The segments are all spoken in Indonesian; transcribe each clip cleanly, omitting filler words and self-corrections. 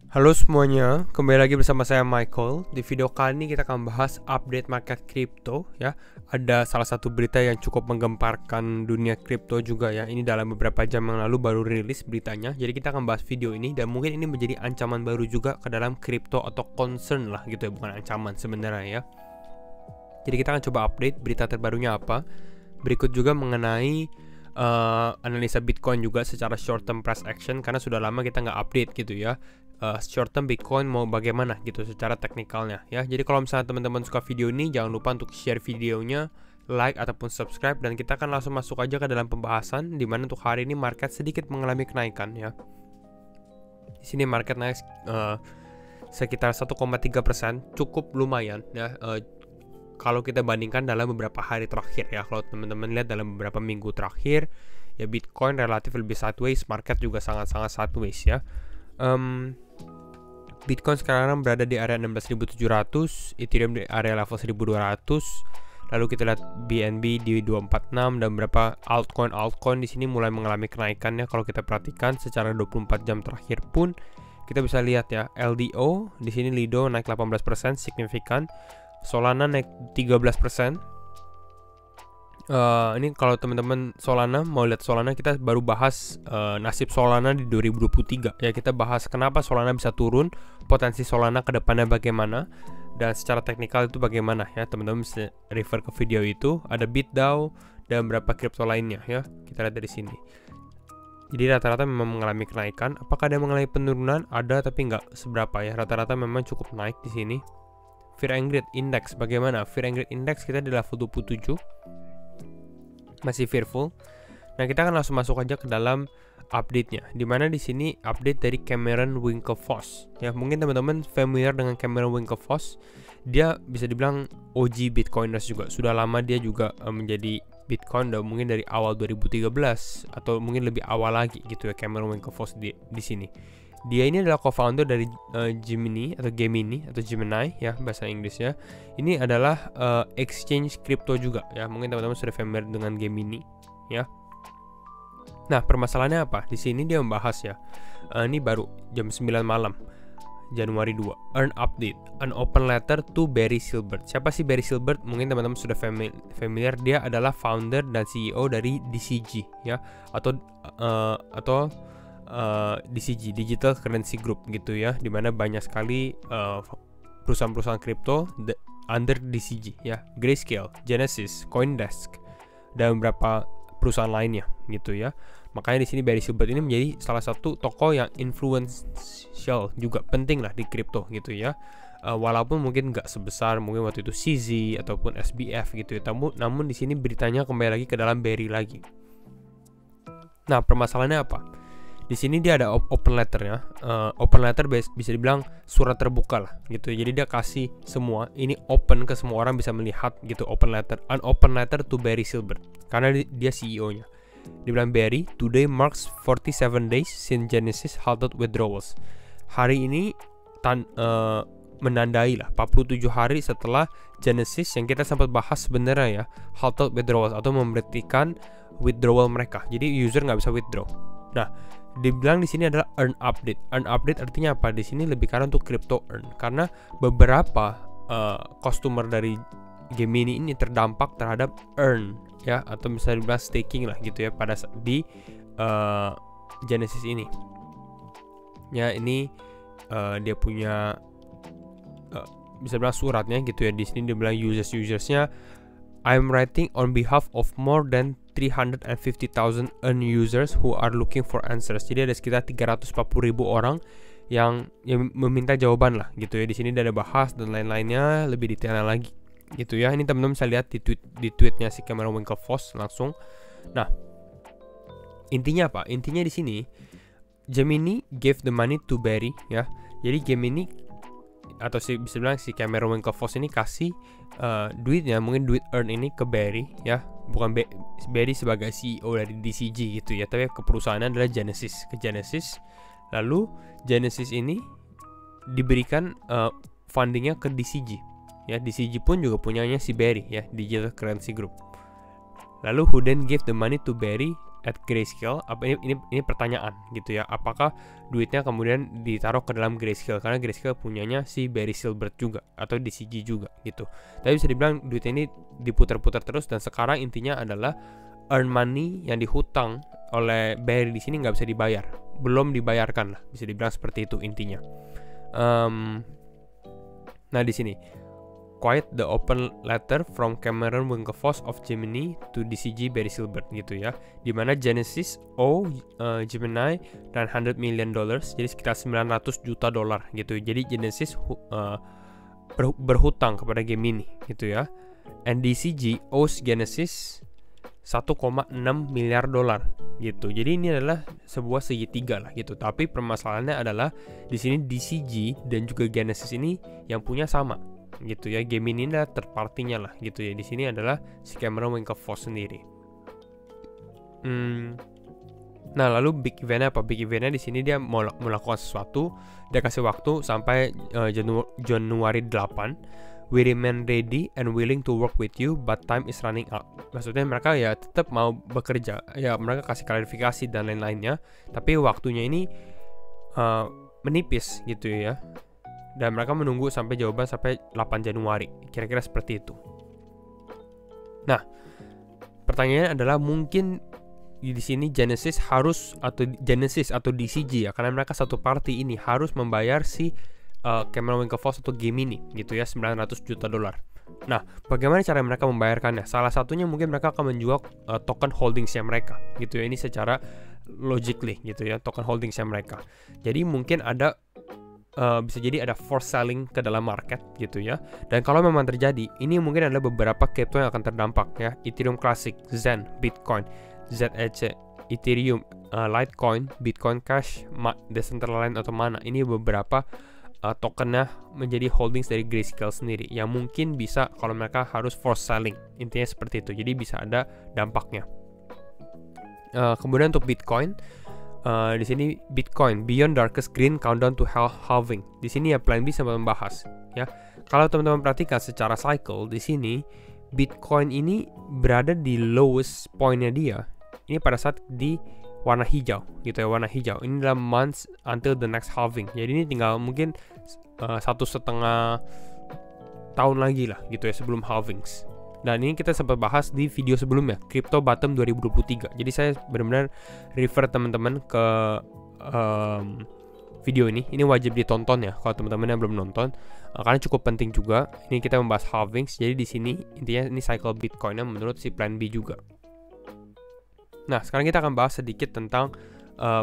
Halo semuanya, kembali lagi bersama saya Michael. Di video kali ini kita akan bahas update market kripto ya. Ada salah satu berita yang cukup menggemparkan dunia kripto juga ya. Ini dalam beberapa jam yang lalu baru rilis beritanya. Jadi kita akan bahas video ini dan mungkin ini menjadi ancaman baru juga ke dalam kripto atau concern lah gitu ya, bukan ancaman sebenarnya ya. Jadi kita akan coba update berita terbarunya apa. Berikut juga mengenai analisa Bitcoin juga secara short term price action, karena sudah lama kita nggak update gitu ya. Short term Bitcoin mau bagaimana gitu secara teknikalnya ya. Jadi kalau misalnya teman-teman suka video ini, jangan lupa untuk share videonya, like ataupun subscribe, dan kita akan langsung masuk aja ke dalam pembahasan, di mana untuk hari ini market sedikit mengalami kenaikan ya. Di sini market naik sekitar 1,3%, cukup lumayan ya. Kalau kita bandingkan dalam beberapa hari terakhir ya, kalau teman-teman lihat dalam beberapa minggu terakhir ya, Bitcoin relatif lebih sideways, market juga sangat-sangat sideways ya. Bitcoin sekarang berada di area 16.700, Ethereum di area level 1.200. Lalu kita lihat BNB di 246 dan beberapa altcoin di sini mulai mengalami kenaikan ya. Kalau kita perhatikan secara 24 jam terakhir pun kita bisa lihat ya, LDO di sini Lido naik 18% signifikan. Solana naik 13%. Ini kalau teman-teman Solana mau lihat Solana, kita baru bahas nasib Solana di 2023 ya. Kita bahas kenapa Solana bisa turun, potensi Solana ke depannya bagaimana, dan secara teknikal itu bagaimana ya. Teman-teman bisa refer ke video itu. Ada BitDAO dan beberapa kripto lainnya ya. Kita lihat dari sini. Jadi rata-rata memang mengalami kenaikan. Apakah ada mengalami penurunan? Ada, tapi nggak seberapa ya. Rata-rata memang cukup naik di sini. Fear and Greed Index bagaimana? Fear and Greed Index kita di level 27. Masih fearful. Nah, kita akan langsung masuk aja ke dalam update-nya. Dimana di sini update dari Cameron Winklevoss. Ya, mungkin teman-teman familiar dengan Cameron Winklevoss. Dia bisa dibilang OG Bitcoiners juga. Sudah lama dia juga menjadi Bitcoin, dan mungkin dari awal 2013 atau mungkin lebih awal lagi gitu ya, Cameron Winklevoss di sini. Dia ini adalah co-founder dari Gemini atau Gemini ya bahasa Inggrisnya. Ini adalah exchange crypto juga ya. Mungkin teman-teman sudah familiar dengan Gemini ya. Nah, permasalahannya apa? Di sini dia membahas ya. Ini baru jam 9 malam. Januari 2. Earn update. An open letter to Barry Silbert. Siapa sih Barry Silbert? Mungkin teman-teman sudah familiar. Dia adalah founder dan CEO dari DCG ya, atau DCG, Digital Currency Group gitu ya, dimana banyak sekali perusahaan-perusahaan kripto under DCG ya, Grayscale, Genesis, CoinDesk, dan beberapa perusahaan lainnya gitu ya. Makanya di sini Barry Silbert ini menjadi salah satu tokoh yang influential juga, penting lah di kripto gitu ya. Walaupun mungkin nggak sebesar mungkin waktu itu CZ ataupun SBF gitu ya. Namun di sini beritanya kembali lagi ke dalam Barry lagi. Nah, permasalahannya apa? Di sini dia ada open letter ya. Open letter bisa dibilang surat terbuka lah gitu. Jadi dia kasih semua, ini open ke semua orang bisa melihat gitu, open letter. An open letter to Barry Silbert, karena dia CEO-nya. Dia bilang, Barry, today marks 47 days since Genesis halted withdrawals. Hari ini menandai lah 47 hari setelah Genesis yang kita sempat bahas sebenarnya ya, halted withdrawals atau memberhentikan withdrawal mereka. Jadi user nggak bisa withdraw. Nah, dibilang di sini adalah earn update. Earn update artinya apa? Di sini lebih karena untuk crypto earn, karena beberapa customer dari Gemini ini terdampak terhadap earn ya, atau misalnya dibilang staking lah gitu ya pada di Genesis ini. Ya, ini dia punya bisa bilang suratnya gitu ya. Di sini dia bilang usersnya, I'm writing on behalf of more than 350,000 earn users who are looking for answers. Jadi ada sekitar 340.000 orang yang meminta jawaban lah gitu ya. Di sini ada bahas dan lain-lainnya lebih detailnya lagi gitu ya. Ini teman-teman bisa lihat di tweetnya si Cameron Winklevoss langsung. Nah, intinya apa? Intinya di sini Gemini gave the money to Barry ya. Jadi Gemini atau bisa bilang si Cameron Winklevoss ini kasih duitnya, mungkin duit earn ini ke Barry ya, bukan Barry sebagai CEO dari DCG gitu ya, tapi ke perusahaannya adalah Genesis, ke Genesis. Lalu Genesis ini diberikan fundingnya ke DCG ya. DCG pun juga punyanya si Barry ya, Digital Currency Group. Lalu who then gave the money to Barry? at Grayscale. Ini pertanyaan gitu ya. Apakah duitnya kemudian ditaruh ke dalam Grayscale, karena Grayscale punyanya si Barry Silbert juga atau DCG juga gitu. Tapi bisa dibilang duitnya ini diputar-putar terus, dan sekarang intinya adalah earn money yang dihutang oleh Barry di sini nggak bisa dibayar, belum dibayarkan lah, bisa dibilang seperti itu intinya. Nah di sini quite the open letter from Cameron Winklevoss of Gemini to DCG Barry Silbert gitu ya, dimana Genesis Gemini dan $100 million, jadi sekitar $900 juta gitu. Jadi Genesis berhutang kepada Gemini gitu ya, and DCG owes Genesis $1,6 miliar gitu. Jadi ini adalah sebuah segitiga lah gitu. Tapi permasalahannya adalah di sini DCG dan juga Genesis ini yang punya sama gitu ya. Gemini ini adalah third party-nya lah gitu ya. Di sini adalah si Cameron Winklevoss sendiri. Nah, lalu big event-nya apa? Big event-nya di sini dia mau melakukan sesuatu. Dia kasih waktu sampai Januari 8. We remain ready and willing to work with you, but time is running out. Maksudnya mereka ya tetap mau bekerja, ya mereka kasih klarifikasi dan lain-lainnya, tapi waktunya ini menipis gitu ya. Dan mereka menunggu sampai jawaban sampai 8 Januari, kira-kira seperti itu. Nah, pertanyaannya adalah mungkin di sini Genesis atau DCG ya, karena mereka satu party ini harus membayar si Cameron Winklevoss atau Gemini gitu ya, $900 juta. Nah, bagaimana cara mereka membayarkannya? Salah satunya mungkin mereka akan menjual token holdingsnya mereka gitu ya. Ini secara logically gitu ya, token holdingsnya mereka. Jadi mungkin ada bisa jadi ada force selling ke dalam market gitu ya. Dan kalau memang terjadi, ini mungkin ada beberapa crypto yang akan terdampak ya. Ethereum Classic, Zen, Bitcoin, ZEC, Ethereum, Litecoin, Bitcoin Cash, Decentraland atau Mana. Ini beberapa tokennya menjadi holdings dari Grayscale sendiri yang mungkin bisa kalau mereka harus force selling, intinya seperti itu. Jadi bisa ada dampaknya. Kemudian untuk Bitcoin, di sini Bitcoin Beyond Darkest Green Countdown to Halving. Di sini ya Plan B sempat membahas ya. Kalau teman-teman perhatikan secara cycle di sini, Bitcoin ini berada di lowest pointnya dia. Ini pada saat di warna hijau gitu ya, warna hijau. Ini adalah months until the next halving. Jadi ini tinggal mungkin 1,5 tahun lagi lah gitu ya sebelum halvings. Dan ini kita sempat bahas di video sebelumnya, Crypto Bottom 2023. Jadi saya benar-benar refer teman-teman ke video ini. Ini wajib ditonton ya kalau teman-teman yang belum nonton, karena cukup penting juga. Ini kita membahas halvings. Jadi di sini intinya ini cycle Bitcoinnya menurut si Plan B juga. Nah, sekarang kita akan bahas sedikit tentang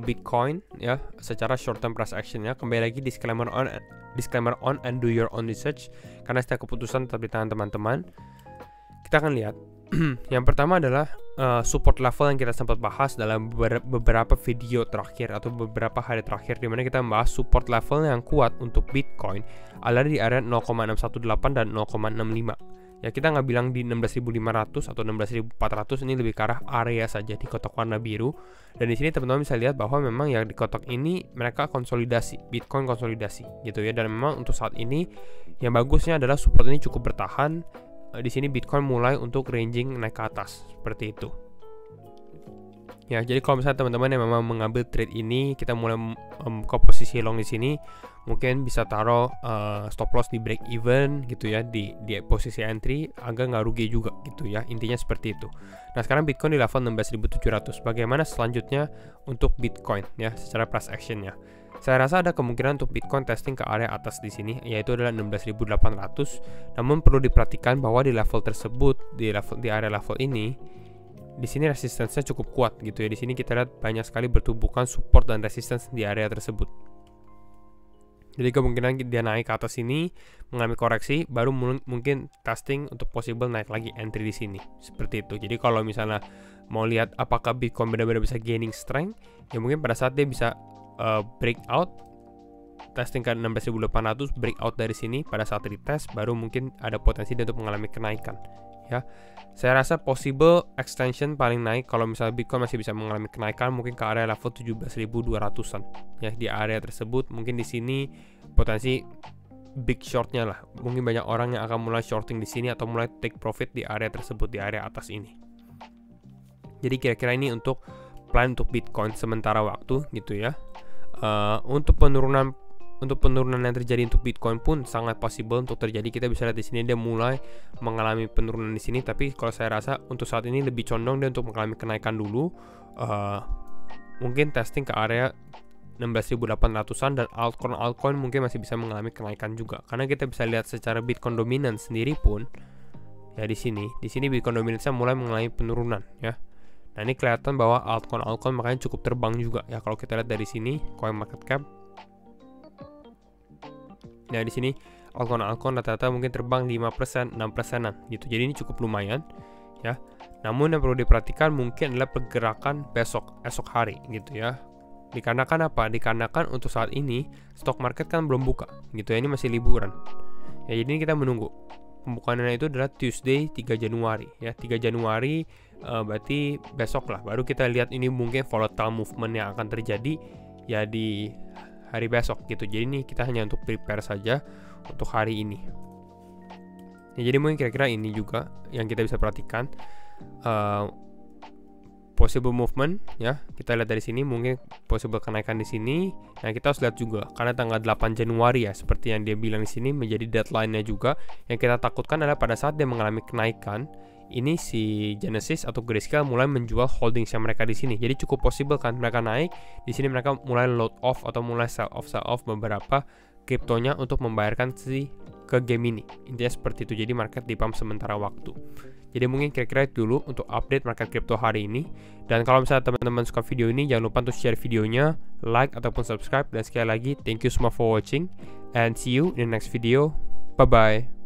Bitcoin ya, secara short term price action ya. Kembali lagi disclaimer on and do your own research, karena setiap keputusan tetap di tangan teman-teman. Kita akan lihat yang pertama adalah support level yang kita sempat bahas dalam beberapa video terakhir atau beberapa hari terakhir, di mana kita membahas support level yang kuat untuk Bitcoin ada di area 0,618 dan 0,65. Ya, kita nggak bilang di 16.500 atau 16.400, ini lebih ke arah area saja di kotak warna biru. Dan di sini teman-teman bisa lihat bahwa memang yang di kotak ini mereka konsolidasi, Bitcoin konsolidasi gitu ya. Dan memang untuk saat ini yang bagusnya adalah support ini cukup bertahan. Di sini Bitcoin mulai untuk ranging naik ke atas seperti itu. Ya, jadi kalau misalnya teman-teman yang memang mengambil trade ini, kita mulai ke posisi long di sini, mungkin bisa taruh stop loss di break even gitu ya, di posisi entry agar nggak rugi juga gitu ya. Intinya seperti itu. Nah, sekarang Bitcoin di level 16.700. Bagaimana selanjutnya untuk Bitcoin ya secara price actionnya? Saya rasa ada kemungkinan untuk Bitcoin testing ke area atas di sini, yaitu adalah 16.800. Namun perlu diperhatikan bahwa di level tersebut, di area level ini, di sini resistensinya cukup kuat gitu ya. Di sini kita lihat banyak sekali bertumbukan support dan resistance di area tersebut. Jadi kemungkinan dia naik ke atas ini, mengalami koreksi, baru mungkin testing untuk possible naik lagi entry di sini. Seperti itu. Jadi kalau misalnya mau lihat apakah Bitcoin benar-benar bisa gaining strength, ya mungkin pada saat dia bisa breakout, testing ke 16.800, breakout dari sini, pada saat retest baru mungkin ada potensi dia untuk mengalami kenaikan. Ya, saya rasa possible extension paling naik kalau misalnya Bitcoin masih bisa mengalami kenaikan mungkin ke area level 17.200-an ya. Di area tersebut mungkin di sini potensi big shortnya lah, mungkin banyak orang yang akan mulai shorting di sini atau mulai take profit di area tersebut, di area atas ini. Jadi kira-kira ini untuk plan untuk Bitcoin sementara waktu gitu ya. Untuk penurunan yang terjadi untuk Bitcoin pun sangat possible untuk terjadi. Kita bisa lihat di sini dia mulai mengalami penurunan di sini, tapi kalau saya rasa untuk saat ini lebih condong dia untuk mengalami kenaikan dulu. Mungkin testing ke area 16.800-an, dan altcoin mungkin masih bisa mengalami kenaikan juga. Karena kita bisa lihat secara Bitcoin dominance sendiri pun ya di sini Bitcoin dominance-nya mulai mengalami penurunan ya. Nah, ini kelihatan bahwa altcoin makanya cukup terbang juga ya. Kalau kita lihat dari sini coin market cap. Nah, di sini altcoin rata-rata mungkin terbang 5%, 6%-an gitu. Jadi ini cukup lumayan ya. Namun yang perlu diperhatikan mungkin adalah pergerakan esok hari gitu ya. Dikarenakan apa? Dikarenakan untuk saat ini stock market kan belum buka gitu ya. Ini masih liburan. Ya, jadi ini kita menunggu. Pembukaannya itu adalah Tuesday 3 Januari ya. 3 Januari berarti besok lah baru kita lihat ini mungkin volatile movement yang akan terjadi ya di hari besok gitu. Jadi ini kita hanya untuk prepare saja untuk hari ini. Ya, jadi mungkin kira-kira ini juga yang kita bisa perhatikan. Possible movement ya. Kita lihat dari sini mungkin possible kenaikan di sini. Nah, kita harus lihat juga karena tanggal 8 Januari ya, seperti yang dia bilang di sini menjadi deadline-nya juga. Yang kita takutkan adalah pada saat dia mengalami kenaikan, ini si Genesis atau Grayscale mulai menjual holdings yang mereka di sini. Jadi cukup possible kan mereka naik, di sini mereka mulai load off atau mulai sell off beberapa kriptonya untuk membayarkan ke game ini. Intinya seperti itu. Jadi market dipump sementara waktu. Jadi mungkin kira-kira itu dulu untuk update market crypto hari ini. Dan kalau misalnya teman-teman suka video ini, jangan lupa untuk share videonya, like ataupun subscribe. Dan sekali lagi, thank you semua for watching, and see you in the next video. Bye bye.